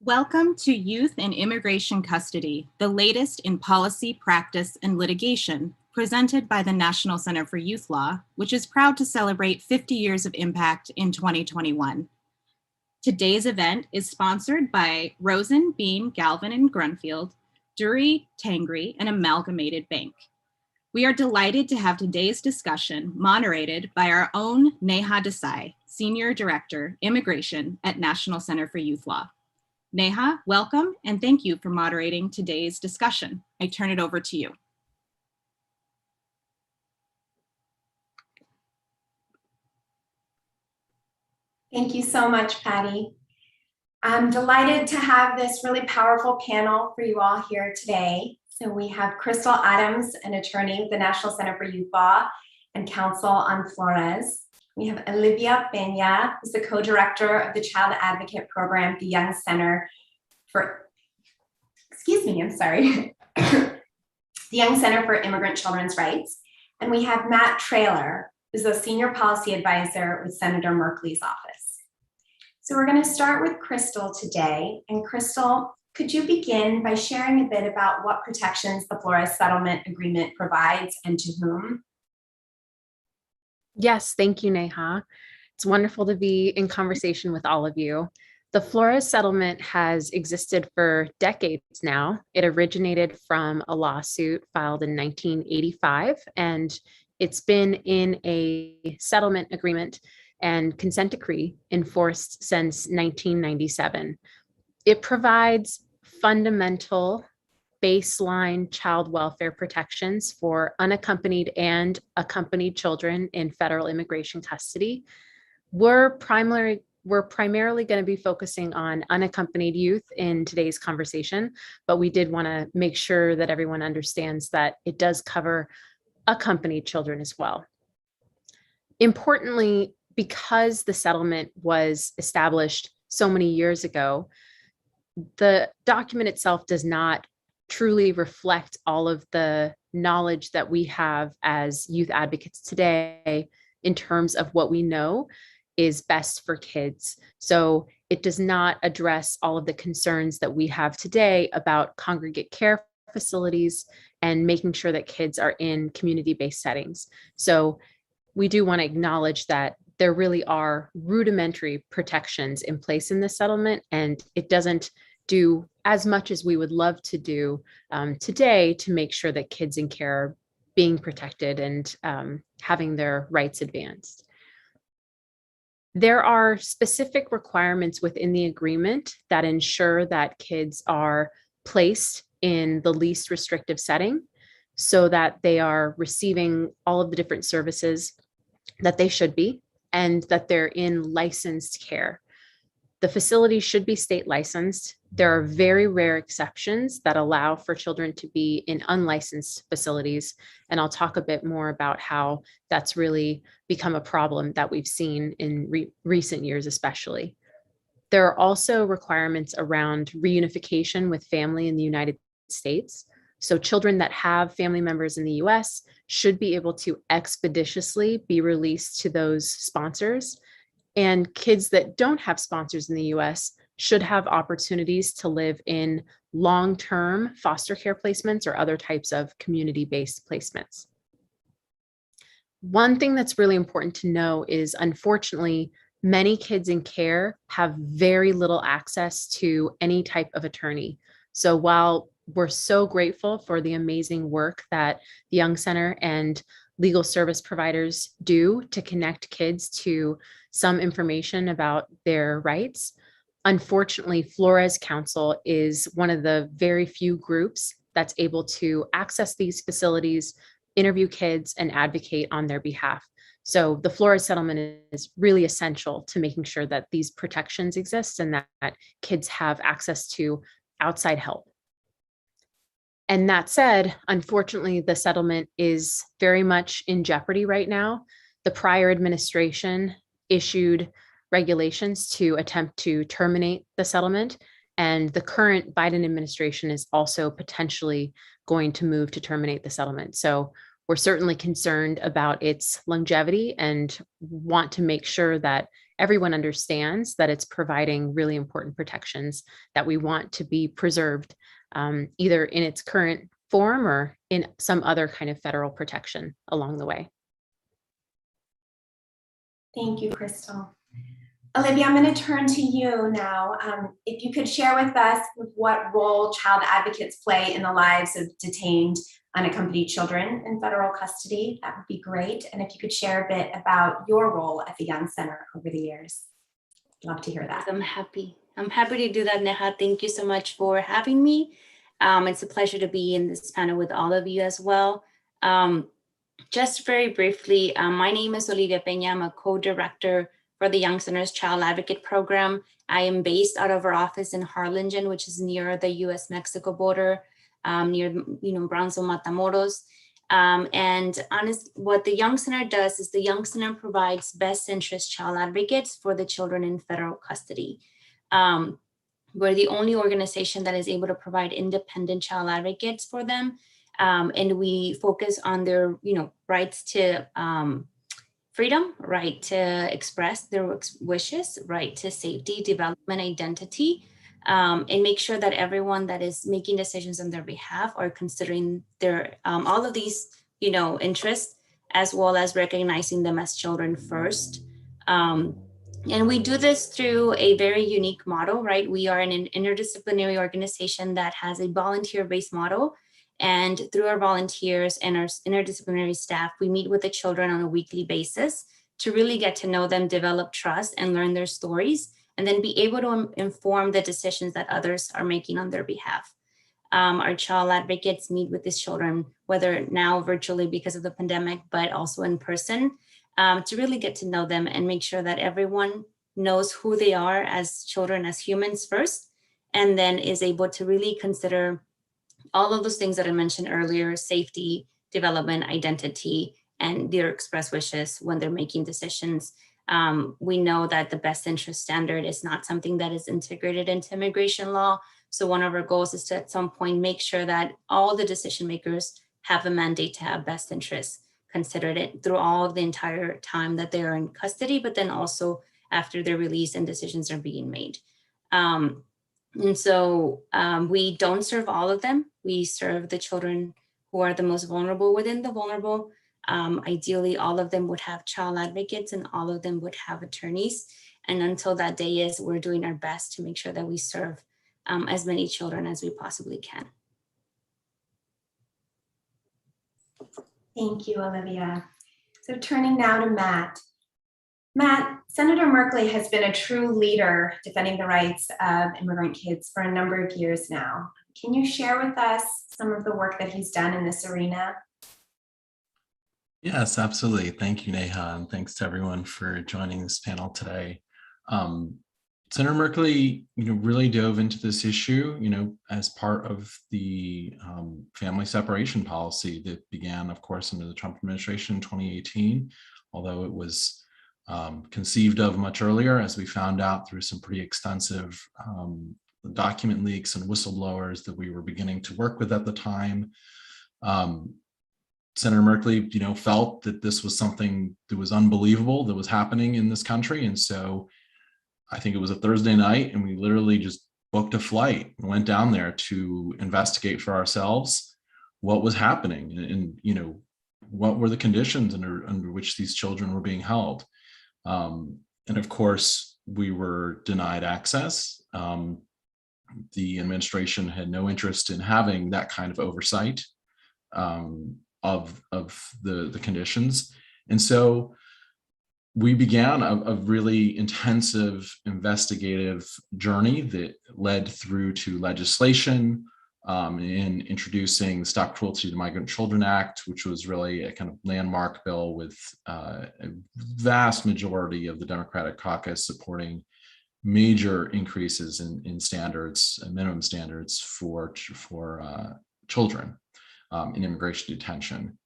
Welcome to Youth and Immigration Custody, the latest in policy, practice, and litigation, presented by the National Center for Youth Law, which is proud to celebrate 50 years of impact in 2021. Today's event is sponsored by Rosen, Bean, Galvin, and Grunfield, Dury, Tangri, and Amalgamated Bank. We are delighted to have today's discussion moderated by our own Neha Desai, Senior Director, Immigration at National Center for Youth Law. Neha, welcome, and thank you for moderating today's discussion. I turn it over to you. Thank you so much, Patty. I'm delighted to have this really powerful panel for you all here today. So we have Crystal Adams, an attorney with the National Center for Youth Law and counsel on Flores. We have Olivia Pena, who's the co-director of the Child Advocate Program at the Young Center for, the Young Center for Immigrant Children's Rights. And we have Matt Traylor, who's a senior policy advisor with Senator Merkley's office. So we're going to start with Crystal today. And Crystal, could you begin by sharing a bit about what protections the Flores Settlement Agreement provides and to whom? Yes, thank you, Neha. It's wonderful to be in conversation with all of you. The Flores settlement has existed for decades now. It originated from a lawsuit filed in 1985, and it's been in a settlement agreement and consent decree enforced since 1997. It provides fundamental baseline child welfare protections for unaccompanied and accompanied children in federal immigration custody. We're primarily going to be focusing on unaccompanied youth in today's conversation, but we did want to make sure that everyone understands that it does cover accompanied children as well. Importantly, because the settlement was established so many years ago, the document itself does not truly reflect all of the knowledge that we have as youth advocates today in terms of what we know is best for kids. So it does not address all of the concerns that we have today about congregate care facilities and making sure that kids are in community-based settings. So we do want to acknowledge that there really are rudimentary protections in place in this settlement, and it doesn't do as much as we would love to do today to make sure that kids in care are being protected and having their rights advanced. There are specific requirements within the agreement that ensure that kids are placed in the least restrictive setting so that they are receiving all of the different services that they should be and that they're in licensed care. The facility should be state licensed. There are very rare exceptions that allow for children to be in unlicensed facilities. And I'll talk a bit more about how that's really become a problem that we've seen in recent years, especially. There are also requirements around reunification with family in the United States. So children that have family members in the US should be able to expeditiously be released to those sponsors. And kids that don't have sponsors in the US should have opportunities to live in long-term foster care placements or other types of community-based placements. One thing that's really important to know is, unfortunately, many kids in care have very little access to any type of attorney. So while we're so grateful for the amazing work that the Young Center and legal service providers do to connect kids to some information about their rights, unfortunately, Flores Counsel is one of the very few groups that's able to access these facilities, interview kids, and advocate on their behalf. So the Flores settlement is really essential to making sure that these protections exist and that kids have access to outside help. And that said, unfortunately, the settlement is very much in jeopardy right now. The prior administration issued regulations to attempt to terminate the settlement, and the current Biden administration is also potentially going to move to terminate the settlement. So we're certainly concerned about its longevity and want to make sure that everyone understands that it's providing really important protections that we want to be preserved, either in its current form or in some other kind of federal protection along the way. Thank you, Crystal. Olivia, I'm going to turn to you now. If you could share with us what role child advocates play in the lives of detained, unaccompanied children in federal custody, that would be great. And if you could share a bit about your role at the Young Center over the years. Love to hear that. I'm happy to do that, Neha. Thank you so much for having me. It's a pleasure to be in this panel with all of you as well. Just very briefly, my name is Olivia Pena. I'm a co-director for the Young Center's Child Advocate Program. I am based out of our office in Harlingen, which is near the U.S.-Mexico border, near Brownsville, Matamoros. What the Young Center does is the Young Center provides best interest child advocates for the children in federal custody. We're the only organization that is able to provide independent child advocates for them. And we focus on their, rights to freedom, right to express their wishes, right to safety, development, identity, and make sure that everyone that is making decisions on their behalf are considering their all of these, interests, as well as recognizing them as children first. And we do this through a very unique model, right? We are an interdisciplinary organization that has a volunteer-based model. And through our volunteers and our interdisciplinary staff, we meet with the children on a weekly basis to really get to know them, develop trust, and learn their stories, and then be able to inform the decisions that others are making on their behalf. Our child advocates meet with these children, whether now virtually because of the pandemic, but also in person, to really get to know them and make sure that everyone knows who they are as children, as humans first, and then is able to really consider all of those things that I mentioned earlier: safety, development, identity, and their express wishes when they're making decisions. We know that the best interest standard is not something that is integrated into immigration law. So one of our goals is to at some point make sure that all the decision makers have a mandate to have best interests considered it through all the entire time that they are in custody, but then also after their release and decisions are being made. And so we don't serve all of them. We serve the children who are the most vulnerable within the vulnerable. Ideally, all of them would have child advocates and all of them would have attorneys. And until that day is, we're doing our best to make sure that we serve as many children as we possibly can. Thank you, Olivia. So turning now to Matt. Matt, Senator Merkley has been a true leader defending the rights of immigrant kids for a number of years now. Can you share with us some of the work that he's done in this arena? Yes, absolutely. Thank you, Neha, and thanks to everyone for joining this panel today. Senator Merkley, really dove into this issue, as part of the family separation policy that began, of course, under the Trump administration in 2018, although it was conceived of much earlier, as we found out through some pretty extensive document leaks and whistleblowers that we were beginning to work with at the time. Senator Merkley, felt that this was something that was unbelievable that was happening in this country. And so I think it was a Thursday night, and we literally just booked a flight and went down there to investigate for ourselves what was happening and what were the conditions under which these children were being held. And of course, we were denied access. The administration had no interest in having that kind of oversight of the conditions. And so we began a really intensive investigative journey that led through to legislation in introducing the Stop Cruelty to Migrant Children Act, which was really a kind of landmark bill with a vast majority of the Democratic caucus supporting major increases in standards, minimum standards for children in immigration detention.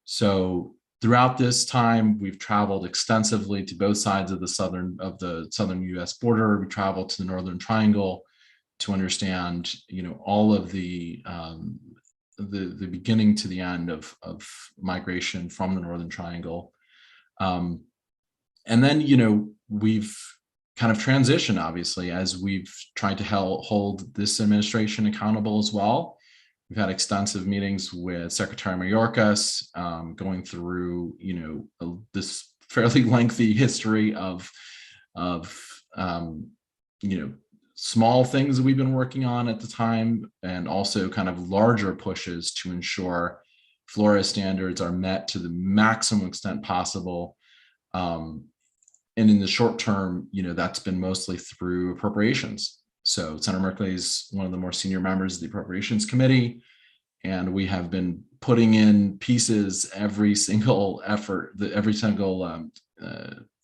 So throughout this time, we've traveled extensively to both sides of the southern U.S. border. We traveled to the Northern Triangle to understand, all of the the beginning to the end of migration from the Northern Triangle. And then, we've kind of transitioned, obviously, as we've tried to hold this administration accountable as well. We've had extensive meetings with Secretary Mayorkas, going through, this fairly lengthy history of small things that we've been working on at the time, and also kind of larger pushes to ensure Flores standards are met to the maximum extent possible. And in the short term, that's been mostly through appropriations. So Senator Merkley is one of the more senior members of the Appropriations Committee, and we have been putting in pieces every single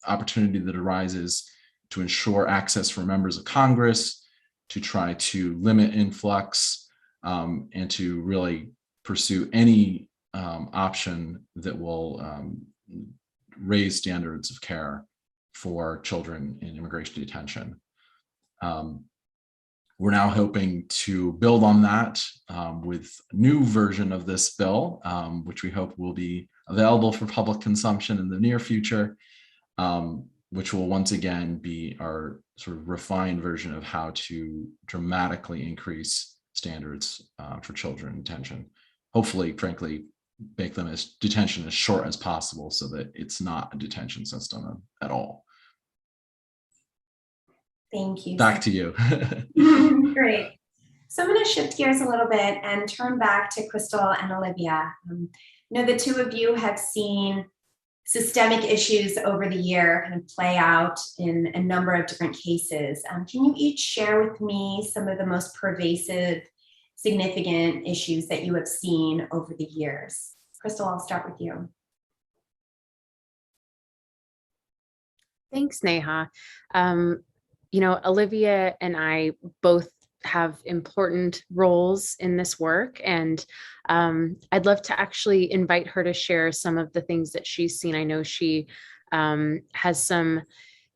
opportunity that arises to ensure access for members of Congress, to try to limit influx, and to really pursue any option that will raise standards of care for children in immigration detention. We're now hoping to build on that with a new version of this bill, which we hope will be available for public consumption in the near future, which will once again be our sort of refined version of how to dramatically increase standards for children in detention. Hopefully, frankly, make them detention as short as possible so that it's not a detention system at all. Thank you. Back to you. Great. So I'm going to shift gears a little bit and turn back to Crystal and Olivia. The two of you have seen systemic issues over the year kind of play out in a number of different cases. Can you each share with me some of the most pervasive, significant issues that you have seen over the years? Crystal, I'll start with you. Thanks, Neha. Olivia and I both have important roles in this work, and I'd love to actually invite her to share some of the things that she's seen. I know she has some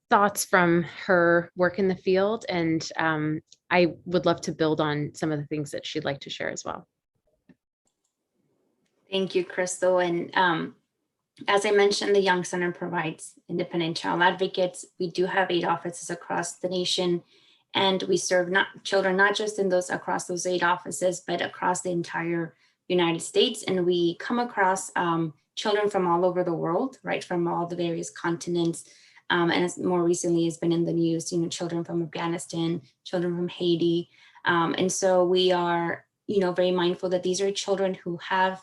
thoughts from her work in the field, and I would love to build on some of the things that she'd like to share as well. Thank you, Crystal. And as I mentioned, the Young Center provides independent child advocates. We do have 8 offices across the nation, and we serve children not just across those 8 offices, but across the entire United States. And we come across children from all over the world, right, from all the various continents. And as more recently has been in the news, children from Afghanistan, children from Haiti. And so we are, very mindful that these are children who have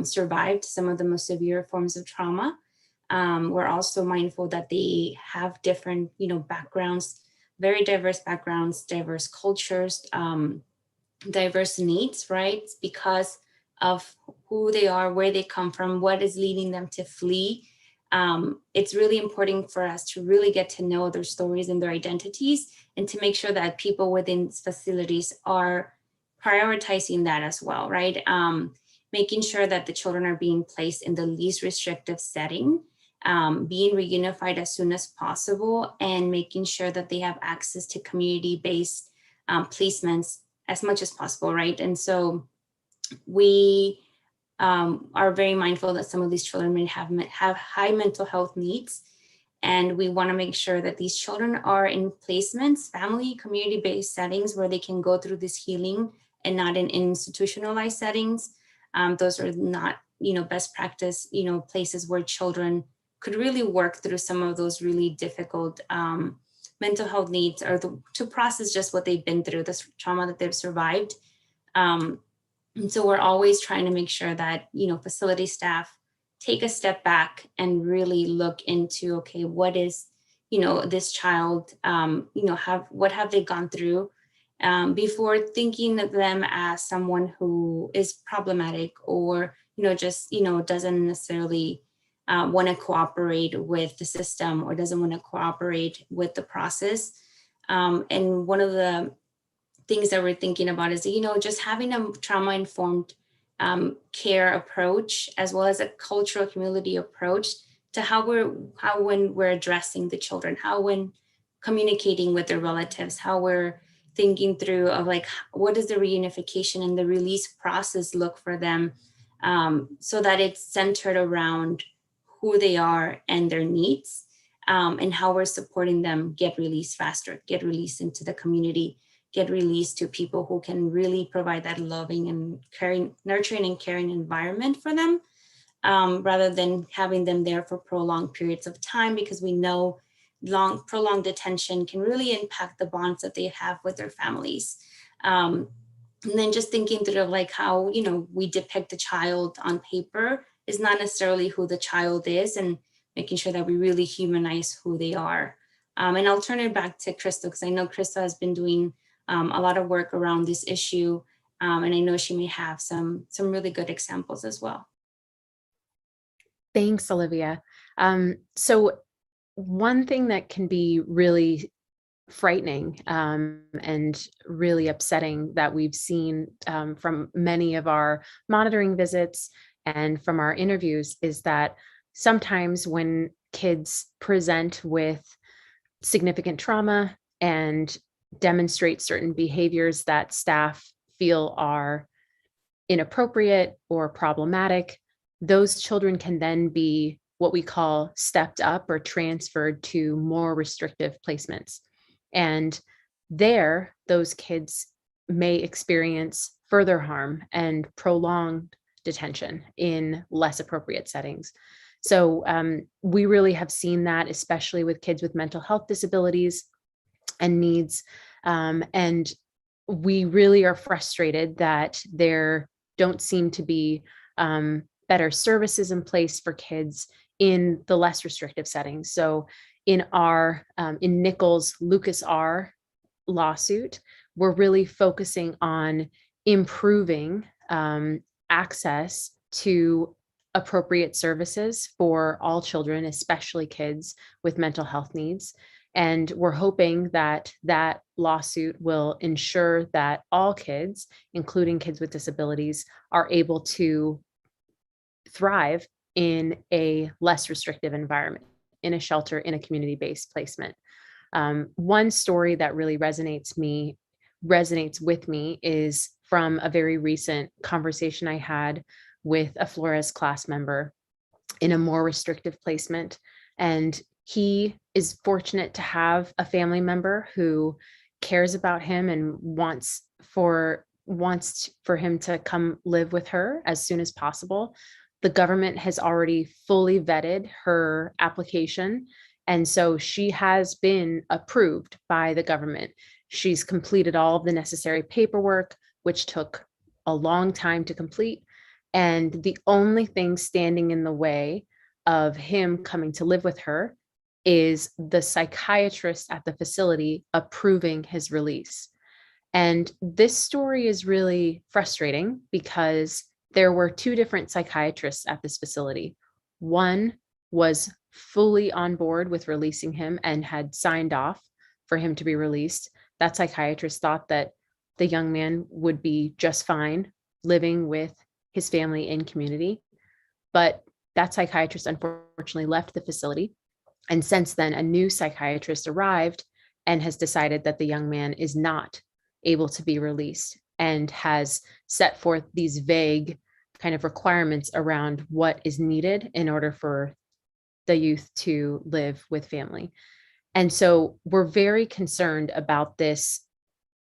survived some of the most severe forms of trauma. We're also mindful that they have different, backgrounds, very diverse backgrounds, diverse cultures, diverse needs, right? Because of who they are, where they come from, what is leading them to flee. It's really important for us to really get to know their stories and their identities, and to make sure that people within facilities are prioritizing that as well, right? Making sure that the children are being placed in the least restrictive setting, being reunified as soon as possible, and making sure that they have access to community-based placements as much as possible, right? And so we are very mindful that some of these children may have high mental health needs, and we want to make sure that these children are in placements, family, community-based settings where they can go through this healing, and not in institutionalized settings. Those are not, best practice, places where children could really work through some of those really difficult mental health needs, or to process just what they've been through, this trauma that they've survived. And so we're always trying to make sure that, facility staff take a step back and really look into, okay, what is, this child, what have they gone through? Before thinking of them as someone who is problematic, or, doesn't necessarily want to cooperate with the system, or doesn't want to cooperate with the process. And one of the things that we're thinking about is, just having a trauma-informed care approach, as well as a cultural humility approach to how when we're addressing the children, how when communicating with their relatives, how we're thinking through of like, what does the reunification and the release process look for them, so that it's centered around who they are and their needs, and how we're supporting them get released faster, get released into the community, get released to people who can really provide that loving and caring, nurturing and caring environment for them, rather than having them there for prolonged periods of time, because we know prolonged detention can really impact the bonds that they have with their families. And then just thinking through like how, we depict a child on paper is not necessarily who the child is, and making sure that we really humanize who they are. And I'll turn it back to Crystal, because I know Crystal has been doing a lot of work around this issue. And I know she may have some really good examples as well. Thanks, Olivia. So one thing that can be really frightening and really upsetting that we've seen from many of our monitoring visits and from our interviews is that sometimes when kids present with significant trauma and demonstrate certain behaviors that staff feel are inappropriate or problematic, those children can then be what we call stepped up or transferred to more restrictive placements. And there, those kids may experience further harm and prolonged detention in less appropriate settings. So we really have seen that, especially with kids with mental health disabilities and needs. And we really are frustrated that there don't seem to be better services in place for kids in the less restrictive settings. So in our in Nichols Lucas R lawsuit, we're really focusing on improving access to appropriate services for all children, especially kids with mental health needs. And we're hoping that that lawsuit will ensure that all kids, including kids with disabilities, are able to thrive in a less restrictive environment, in a shelter, in a community-based placement. One story that really resonates with me is from a very recent conversation I had with a Flores class member in a more restrictive placement. And he is fortunate to have a family member who cares about him and wants for him to come live with her as soon as possible. The government has already fully vetted her application, and so she has been approved by the government. She's completed all of the necessary paperwork, which took a long time to complete. And the only thing standing in the way of him coming to live with her is the psychiatrist at the facility approving his release. And this story is really frustrating because there were two different psychiatrists at this facility. One was fully on board with releasing him and had signed off for him to be released. That psychiatrist thought that the young man would be just fine living with his family in community. But that psychiatrist unfortunately left the facility. And since then, a new psychiatrist arrived and has decided that the young man is not able to be released, and has set forth these vague kind of requirements around what is needed in order for the youth to live with family. And so we're very concerned about this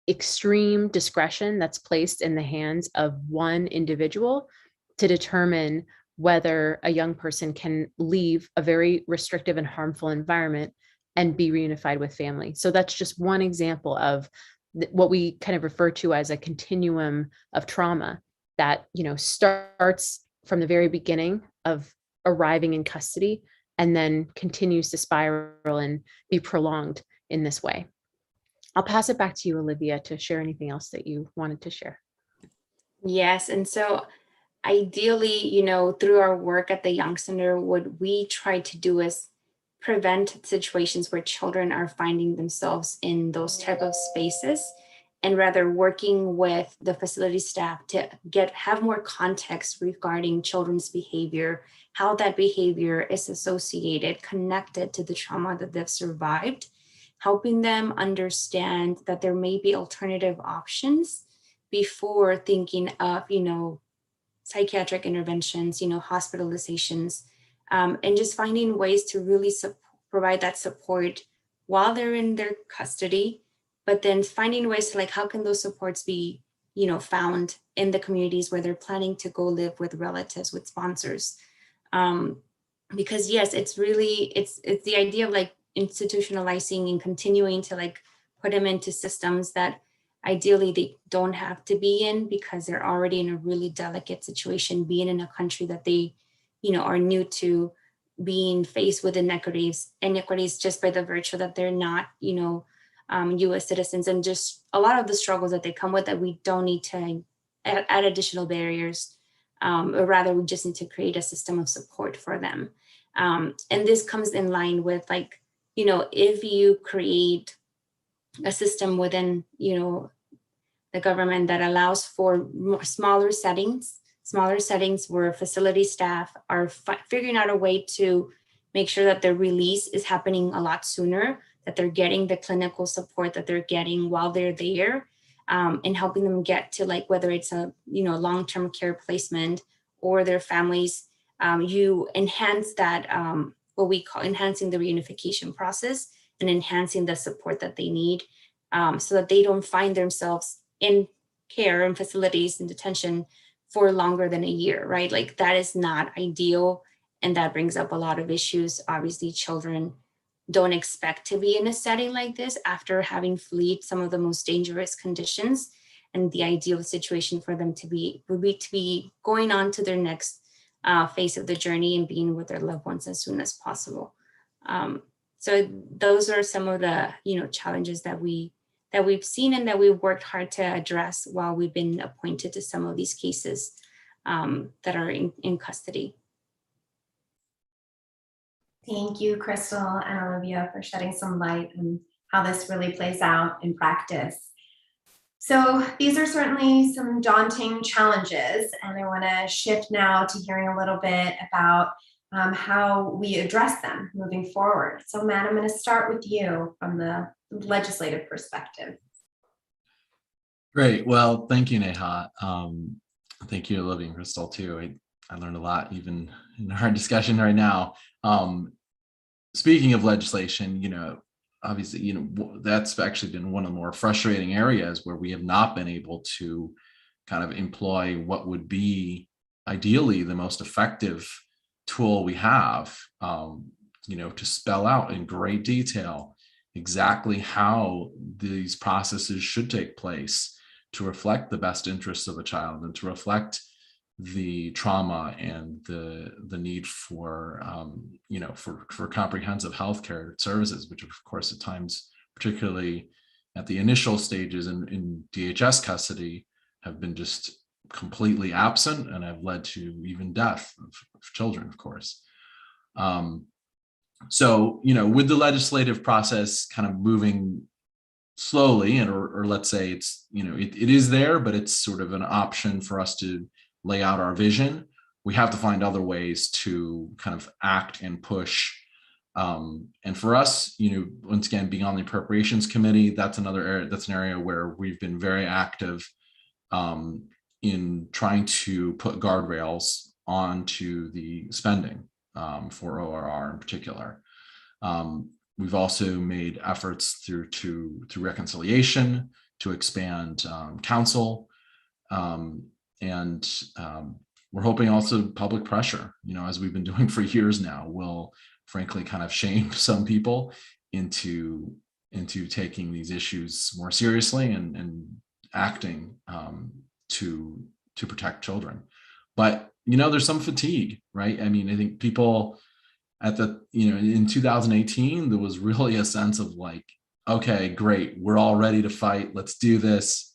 extreme discretion that's placed in the hands of one individual to determine whether a young person can leave a very restrictive and harmful environment and be reunified with family. So that's just one example of what we kind of refer to as a continuum of trauma that, starts from the very beginning of arriving in custody and then continues to spiral and be prolonged in this way. I'll pass it back to you, Olivia, to share anything else that you wanted to share. Yes. And so ideally, through our work at the Young Center, what we try to do is prevent situations where children are finding themselves in those type of spaces, and rather working with the facility staff to have more context regarding children's behavior, how that behavior is associated, connected to the trauma that they've survived, helping them understand that there may be alternative options before thinking of, psychiatric interventions, hospitalizations, and just finding ways to really provide that support while they're in their custody, but then finding ways to, like, how can those supports be, found in the communities where they're planning to go live with relatives, with sponsors. Because yes, it's the idea of like institutionalizing and continuing to like put them into systems that ideally they don't have to be in, because they're already in a really delicate situation, being in a country that they, are new to, being faced with inequities just by the virtue that they're not, US citizens, and just a lot of the struggles that they come with that we don't need to add additional barriers, or rather we just need to create a system of support for them. And this comes in line with, like, if you create a system within, the government that allows for smaller settings where facility staff are figuring out a way to make sure that their release is happening a lot sooner, that they're getting the clinical support that they're getting while they're there, and helping them get to, like, whether it's a, long-term care placement or their families, you enhance that, what we call enhancing the reunification process and enhancing the support that they need, so that they don't find themselves in care and facilities and detention for longer than a year, right? Like, that is not ideal. And that brings up a lot of issues. Obviously, children don't expect to be in a setting like this after having fled some of the most dangerous conditions. And the ideal situation for them would be to be going on to their next phase of the journey and being with their loved ones as soon as possible. So those are some of the, challenges that we've seen and that we've worked hard to address while we've been appointed to some of these cases that are in custody. Thank you, Crystal and Olivia, for shedding some light on how this really plays out in practice. So these are certainly some daunting challenges, and I want to shift now to hearing a little bit about how we address them moving forward. So Matt, I'm going to start with you from the legislative perspective. Great. Well, thank you, Neha. Thank you, Olivia and Crystal, too. I learned a lot even in our discussion right now. Speaking of legislation, obviously, that's actually been one of the more frustrating areas where we have not been able to kind of employ what would be ideally the most effective tool we have, to spell out in great detail exactly how these processes should take place to reflect the best interests of a child and to reflect the trauma and the need for comprehensive healthcare services, which of course at times, particularly at the initial stages in DHS custody, have been just completely absent and have led to even death of children, of course. So, with the legislative process kind of moving slowly, or let's say it's, it is there, but it's sort of an option for us to lay out our vision. We have to find other ways to kind of act and push. And for us, once again, being on the appropriations committee, that's another area, that's an area where we've been very active in trying to put guardrails onto the spending for ORR in particular. We've also made efforts through reconciliation to expand counsel. And we're hoping also public pressure, as we've been doing for years now, will frankly kind of shame some people into taking these issues more seriously and acting to protect children. But there's some fatigue, right? I mean, I think people at in 2018, there was really a sense of like, okay, great, we're all ready to fight, let's do this.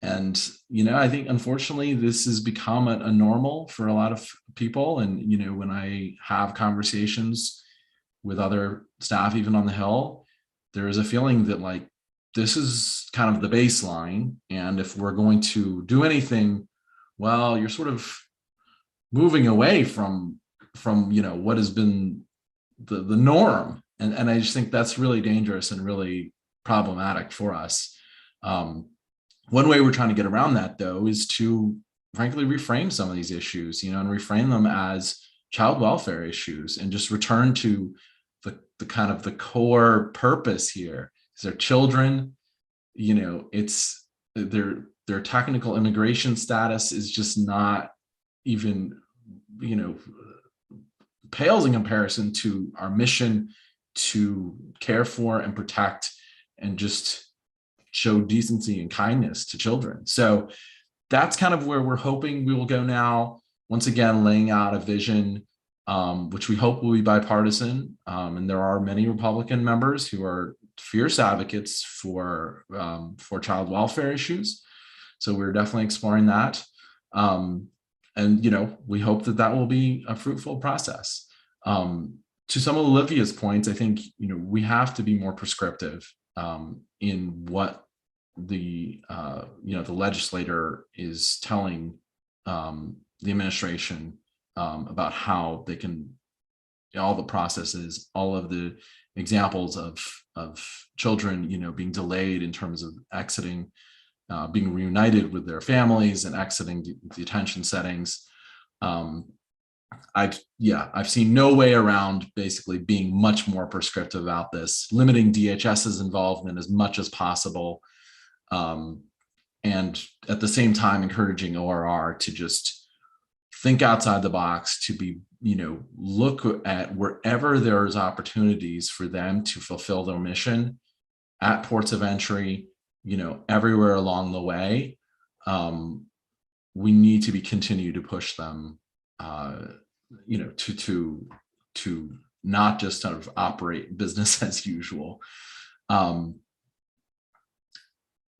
And, I think, unfortunately, this has become a normal for a lot of people. And, when I have conversations with other staff, even on the Hill, there is a feeling that like, this is kind of the baseline. And if we're going to do anything, well, you're sort of moving away from what has been the norm And I just think that's really dangerous and really problematic for us. One way we're trying to get around that, though, is to frankly reframe some of these issues, and reframe them as child welfare issues, and just return to the kind of the core purpose here. Is their children, it's their technical immigration status is just not even, pales in comparison to our mission to care for and protect and just show decency and kindness to children. So that's kind of where we're hoping we will go now. Once again, laying out a vision, which we hope will be bipartisan. And there are many Republican members who are fierce advocates for child welfare issues. So we're definitely exploring that. And, we hope that will be a fruitful process. To some of Olivia's points, I think, we have to be more prescriptive in what the legislator is telling the administration about how they can, all the processes, all of the examples of children, being delayed in terms of exiting, being reunited with their families and exiting detention settings. I've seen no way around basically being much more prescriptive about this, limiting DHS's involvement as much as possible, and at the same time encouraging ORR to just think outside the box, to be, look at wherever there's opportunities for them to fulfill their mission at ports of entry, everywhere along the way. We need to continue to push them, to not just sort of operate business as usual.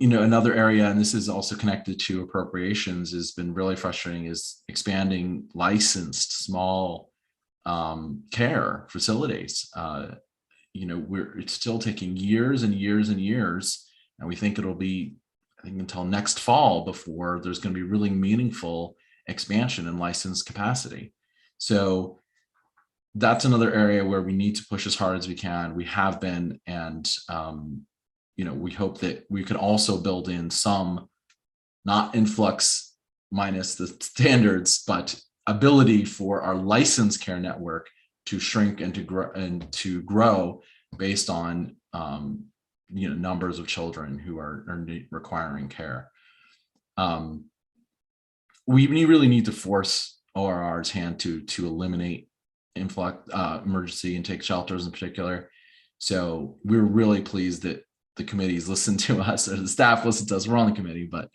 Another area, and this is also connected to appropriations, has been really frustrating, is expanding licensed small care facilities. It's still taking years and years and years, and we think it'll be, I think, until next fall before there's going to be really meaningful expansion in licensed capacity. So that's another area where we need to push as hard as we can. We have been, and we hope that we could also build in some, not influx minus the standards, but ability for our licensed care network to shrink and to grow based on numbers of children who are requiring care. We really need to force ORR's hand to eliminate influx, emergency intake shelters in particular. So we're really pleased that the committees listen to us, or the staff listen to us. We're on the committee, but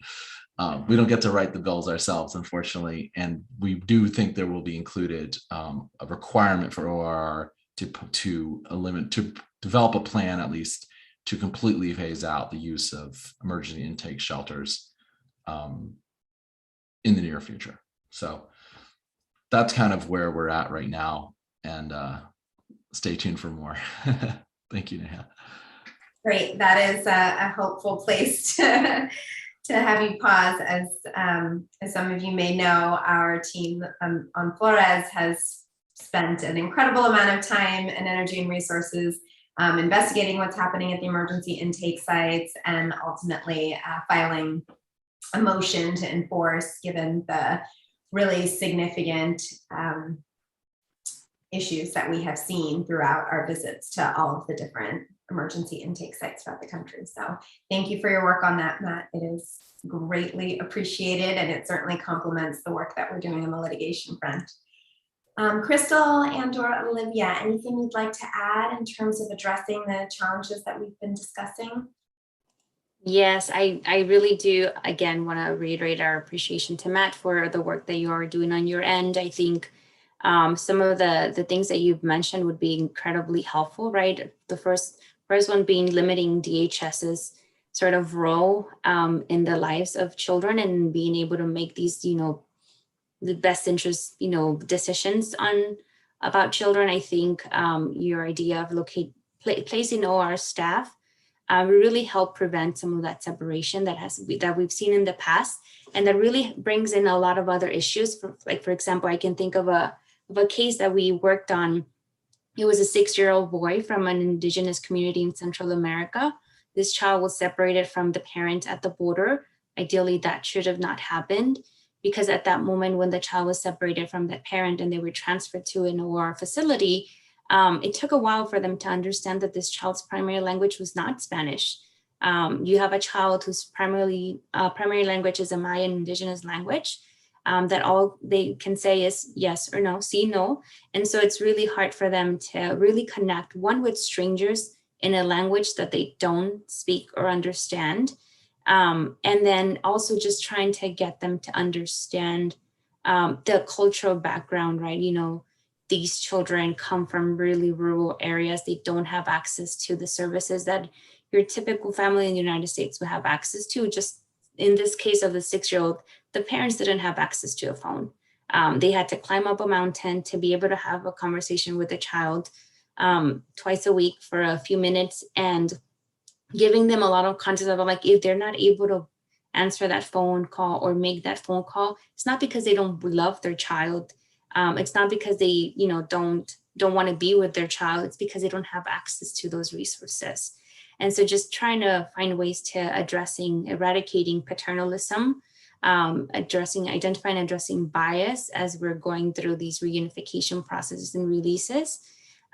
we don't get to write the bills ourselves, unfortunately. And we do think there will be included a requirement for ORR to develop a plan, at least, to completely phase out the use of emergency intake shelters in the near future. So that's kind of where we're at right now, and stay tuned for more. Thank you, Neha. Great. That is a hopeful place to have you pause. As some of you may know, our team on Flores has spent an incredible amount of time and energy and resources investigating what's happening at the emergency intake sites, and ultimately filing a motion to enforce, given the really significant issues that we have seen throughout our visits to all of the different emergency intake sites throughout the country. So thank you for your work on that, Matt. It is greatly appreciated, and it certainly complements the work that we're doing on the litigation front. Crystal and/or Olivia, anything you'd like to add in terms of addressing the challenges that we've been discussing? Yes, I really do, again, want to reiterate our appreciation to Matt for the work that you are doing on your end. I think some of the things that you've mentioned would be incredibly helpful, right? The first one being limiting DHS's sort of role in the lives of children, and being able to make these, the best interest, decisions about children. I think your idea of placing OR staff really help prevent some of that separation that we've seen in the past, and that really brings in a lot of other issues. For example, I can think of a case that we worked on It was a 6-year-old boy from an indigenous community in Central America. This child was separated from the parent at the border. Ideally, that should have not happened, because at that moment when the child was separated from the parent and they were transferred to an OR facility, it took a while for them to understand that this child's primary language was not Spanish. You have a child whose primary language is a Mayan indigenous language, that all they can say is yes or no, sí, no. And so it's really hard for them to really connect, one, with strangers in a language that they don't speak or understand. And then also just trying to get them to understand the cultural background, right? You know, these children come from really rural areas. They don't have access to the services that your typical family in the United States would have access to. Just in this case of the 6-year-old, the parents didn't have access to a phone. They had to climb up a mountain to be able to have a conversation with the child twice a week for a few minutes, and giving them a lot of context of, like, if they're not able to answer that phone call or make that phone call, it's not because they don't love their child. It's not because they, you know, don't want to be with their child. It's because they don't have access to those resources. And so just trying to find ways to eradicating paternalism, identifying, addressing bias as we're going through these reunification processes and releases,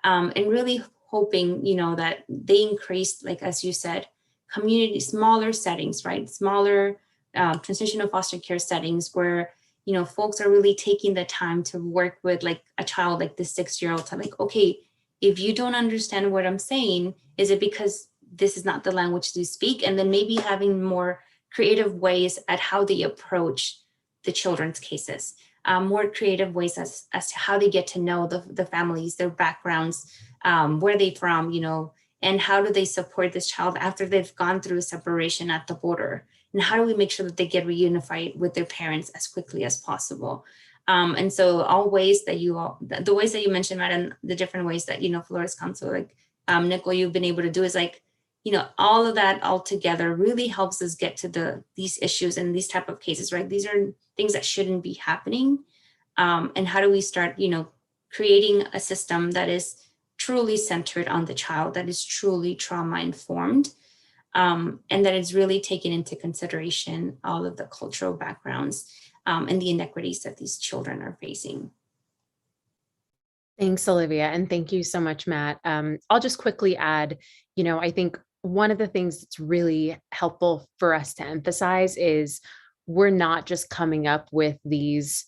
and really hoping, you know, that they increase, like, as you said, community, smaller settings, right? Smaller transitional foster care settings where, you know, folks are really taking the time to work with, like, a child like this 6-year-old, to, like, okay, if you don't understand what I'm saying, is it because this is not the language you speak? And then maybe having more creative ways at how they approach the children's cases, more creative ways as to how they get to know the families, their backgrounds, where they from, you know, and how do they support this child after they've gone through a separation at the border? And how do we make sure that they get reunified with their parents as quickly as possible? And so all ways that the ways that you mentioned, Matt, and the different ways that, you know, Flores Counsel, like Nicole, you've been able to do is, like, you know, all of that all together really helps us get to these issues and these type of cases, right? These are things that shouldn't be happening. And how do we start, you know, creating a system that is truly centered on the child, that is truly trauma informed, and that is really taking into consideration all of the cultural backgrounds and the inequities that these children are facing. Thanks, Olivia. And thank you so much, Matt. I'll just quickly add, you know, I think one of the things that's really helpful for us to emphasize is we're not just coming up with these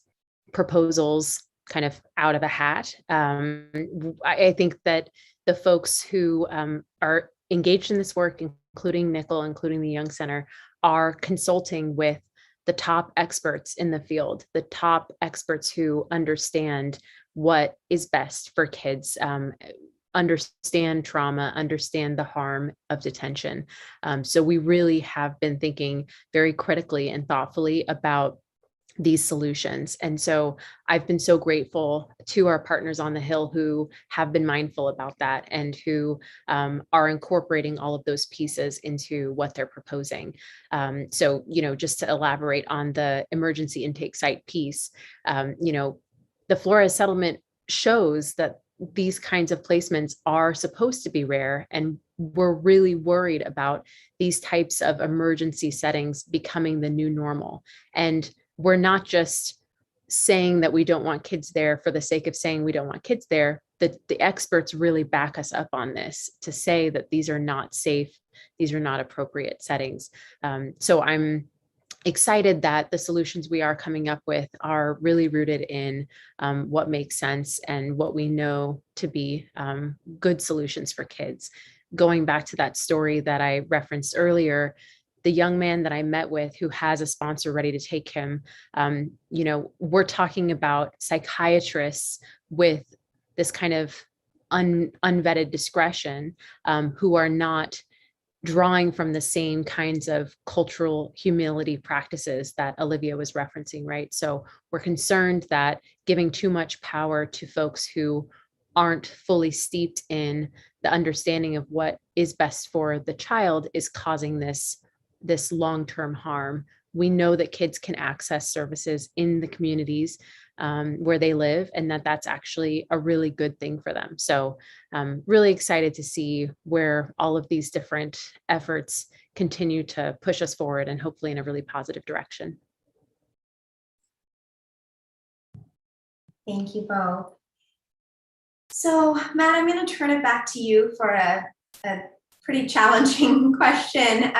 proposals kind of out of a hat. I think that the folks who are engaged in this work, including Nicole, including the Young Center, are consulting with the top experts in the field, the top experts who understand what is best for kids, understand trauma, understand the harm of detention. So we really have been thinking very critically and thoughtfully about these solutions. And so I've been so grateful to our partners on the Hill who have been mindful about that and who are incorporating all of those pieces into what they're proposing. So, you know, just to elaborate on the emergency intake site piece, you know, the Flores settlement shows that these kinds of placements are supposed to be rare, and we're really worried about these types of emergency settings becoming the new normal. And we're not just saying that we don't want kids there for the sake of saying we don't want kids there. The experts really back us up on this to say that these are not safe, these are not appropriate settings. So I'm excited that the solutions we are coming up with are really rooted in what makes sense and what we know to be good solutions for kids. Going back to that story that I referenced earlier, the young man that I met with who has a sponsor ready to take him, you know, we're talking about psychiatrists with this kind of unvetted discretion who are not drawing from the same kinds of cultural humility practices that Olivia was referencing, right? So we're concerned that giving too much power to folks who aren't fully steeped in the understanding of what is best for the child is causing this this long-term harm. We know that kids can access services in the communities where they live, and that's actually a really good thing for them. So I'm really excited to see where all of these different efforts continue to push us forward, and hopefully in a really positive direction. Thank you both. So Matt, I'm going to turn it back to you for a pretty challenging question.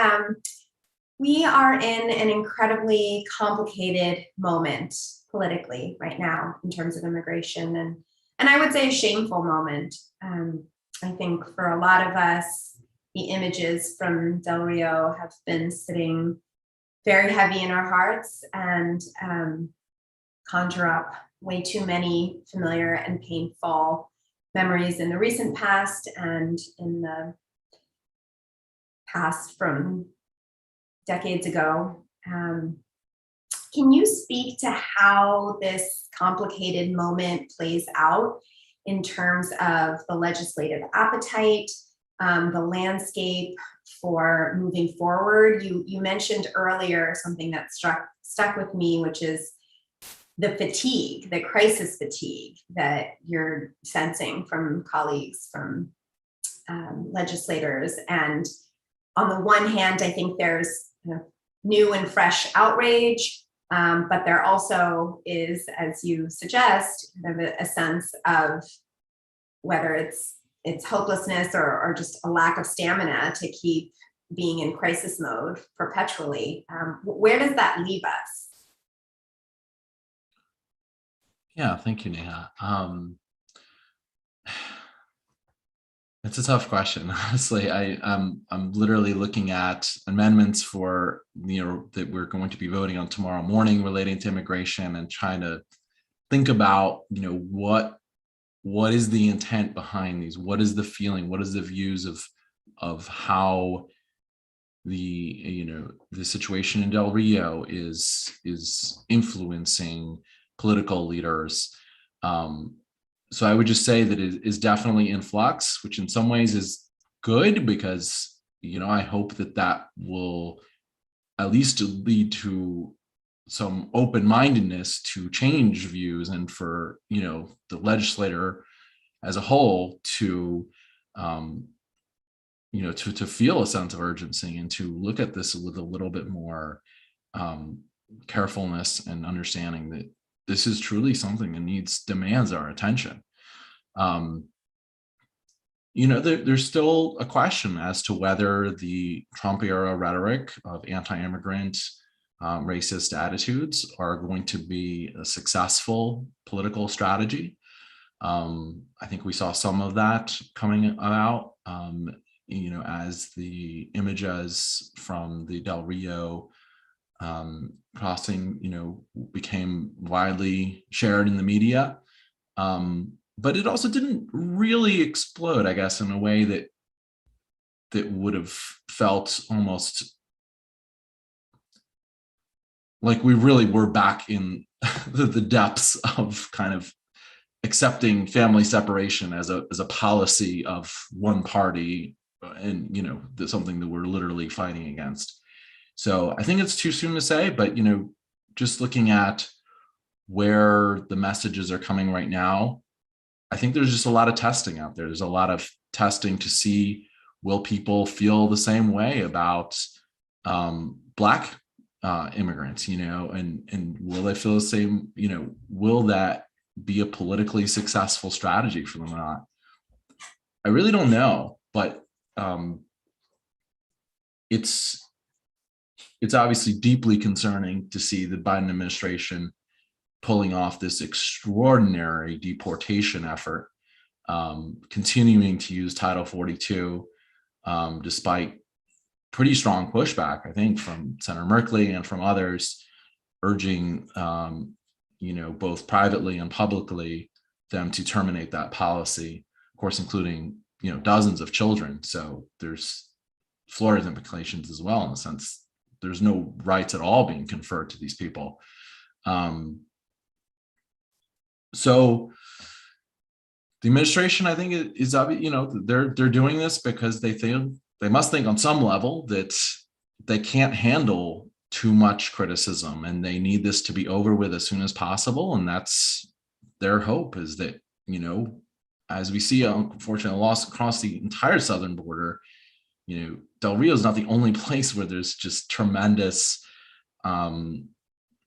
We are in an incredibly complicated moment politically right now in terms of immigration, and I would say a shameful moment. I think for a lot of us, the images from Del Rio have been sitting very heavy in our hearts and conjure up way too many familiar and painful memories in the recent past and in the past from decades ago. Can you speak to how this complicated moment plays out in terms of the legislative appetite, the landscape for moving forward? You mentioned earlier something that stuck with me, which is the fatigue, the crisis fatigue that you're sensing from colleagues, from legislators. And on the one hand, I think there's new and fresh outrage, but there also is, as you suggest, kind of a sense of whether it's hopelessness or just a lack of stamina to keep being in crisis mode perpetually. Where does that leave us? Yeah, thank you, Neha. It's a tough question, honestly. I'm literally looking at amendments for that we're going to be voting on tomorrow morning relating to immigration, and trying to think about what is the intent behind these? What is the feeling? What is the views of how the situation in Del Rio is influencing political leaders? So I would just say that it is definitely in flux, which in some ways is good, because I hope that will at least lead to some open-mindedness to change views, and for the legislator as a whole to to feel a sense of urgency and to look at this with a little bit more carefulness and understanding that this is truly something that demands our attention. There's still a question as to whether the Trump era rhetoric of anti-immigrant racist attitudes are going to be a successful political strategy. I think we saw some of that coming out, as the images from the Del Rio crossing, became widely shared in the media. But it also didn't really explode, I guess, in a way that would have felt almost like we really were back in the depths of kind of accepting family separation as a policy of one party, and something that we're literally fighting against. So I think it's too soon to say, but just looking at where the messages are coming right now, I think there's just a lot of testing out there. There's a lot of testing to see, will people feel the same way about Black immigrants, and will they feel the same, will that be a politically successful strategy for them or not? I really don't know, but it's obviously deeply concerning to see the Biden administration pulling off this extraordinary deportation effort, continuing to use Title 42, despite pretty strong pushback, I think, from Senator Merkley and from others, urging, both privately and publicly, them to terminate that policy, of course, including, dozens of children. So there's Florida implications as well, in the sense there's no rights at all being conferred to these people. So the administration, I think, is obvious. They're doing this because they must think on some level that they can't handle too much criticism, and they need this to be over with as soon as possible. And that's their hope, is that, you know, as we see, unfortunately, loss across the entire southern border, you know, Del Rio is not the only place where there's just tremendous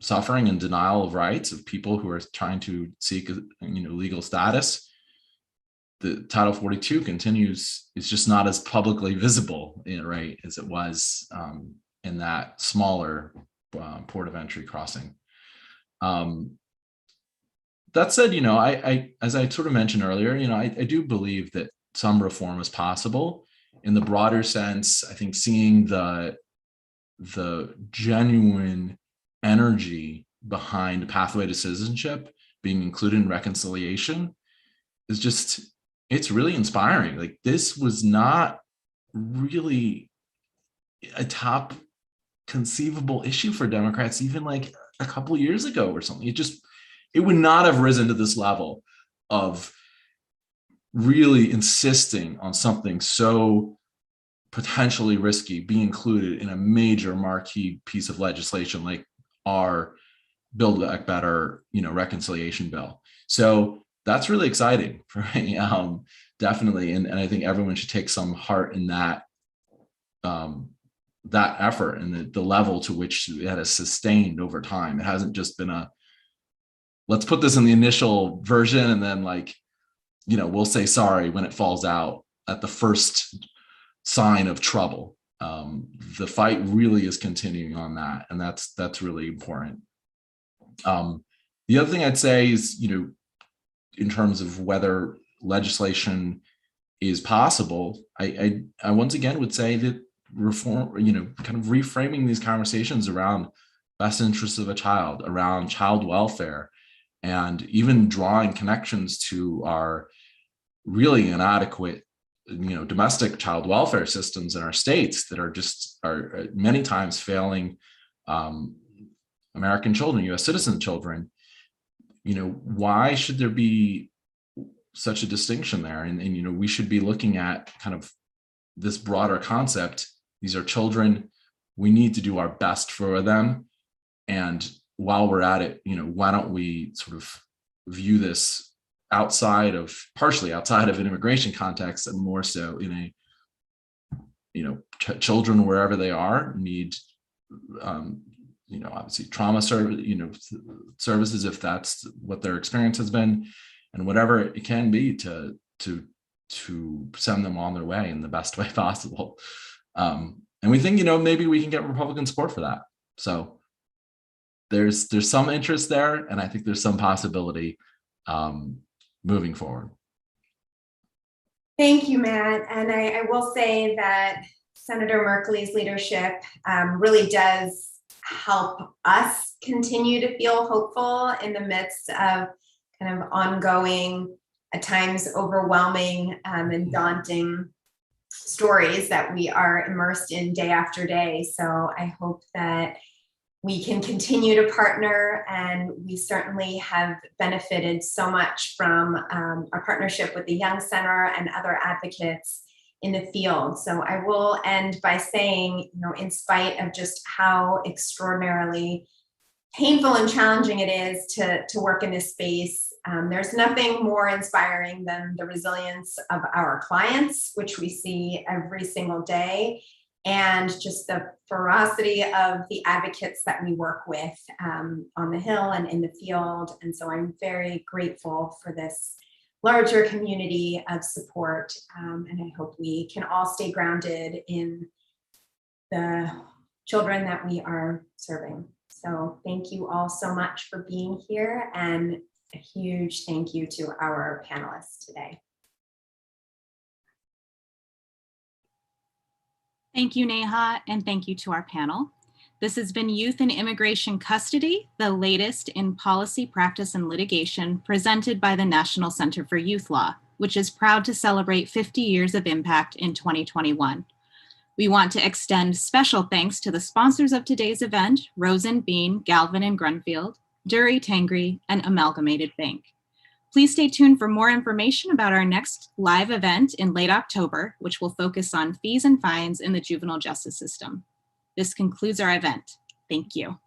suffering and denial of rights of people who are trying to seek, you know, legal status. The Title 42 continues, it's just not as publicly visible, you know, right, as it was in that smaller port of entry crossing. That said, you know, I as I sort of mentioned earlier, you know, I do believe that some reform is possible. In the broader sense, I think seeing the genuine energy behind pathway to citizenship being included in reconciliation is just, it's really inspiring. Like, this was not really a top conceivable issue for Democrats even like a couple years ago or something. It would not have risen to this level of really insisting on something so potentially risky be included in a major marquee piece of legislation like our Build Back Better, you know, reconciliation bill. So that's really exciting for me, definitely. And I think everyone should take some heart in that that effort and the level to which it has sustained over time. It hasn't just been a, let's put this in the initial version and then, like, you know, we'll say sorry when it falls out at the first sign of trouble. The fight really is continuing on that, and that's really important. The other thing I'd say is, you know, in terms of whether legislation is possible, I once again would say that reform, you know, kind of reframing these conversations around best interests of a child, around child welfare, and even drawing connections to our really inadequate, you know, domestic child welfare systems in our states that are many times failing American children, U.S. citizen children. You know, why should there be such a distinction there? And you know, we should be looking at kind of this broader concept. These are children. We need to do our best for them. And while we're at it, you know, why don't we sort of view this partially outside of an immigration context, and more so in a, you know, children wherever they are need, you know, obviously trauma services if that's what their experience has been, and whatever it can be to send them on their way in the best way possible. And we think, you know, maybe we can get Republican support for that. So there's some interest there, and I think there's some possibility moving forward. Thank you, Matt. And I will say that Senator Merkley's leadership really does help us continue to feel hopeful in the midst of kind of ongoing, at times overwhelming and daunting stories that we are immersed in day after day. So I hope that we can continue to partner, and we certainly have benefited so much from our partnership with the Young Center and other advocates in the field. So I will end by saying, you know, in spite of just how extraordinarily painful and challenging it is to work in this space, there's nothing more inspiring than the resilience of our clients, which we see every single day, and just the ferocity of the advocates that we work with on the Hill and in the field. And so I'm very grateful for this larger community of support. And I hope we can all stay grounded in the children that we are serving. So thank you all so much for being here, and a huge thank you to our panelists today. Thank you, Neha, and thank you to our panel. This has been Youth in Immigration Custody, the latest in policy, practice, and litigation, presented by the National Center for Youth Law, which is proud to celebrate 50 years of impact in 2021. We want to extend special thanks to the sponsors of today's event, Rosen, Bean, Galvin and Grunfield, Dury, Tangri, and Amalgamated Bank. Please stay tuned for more information about our next live event in late October, which will focus on fees and fines in the juvenile justice system. This concludes our event. Thank you.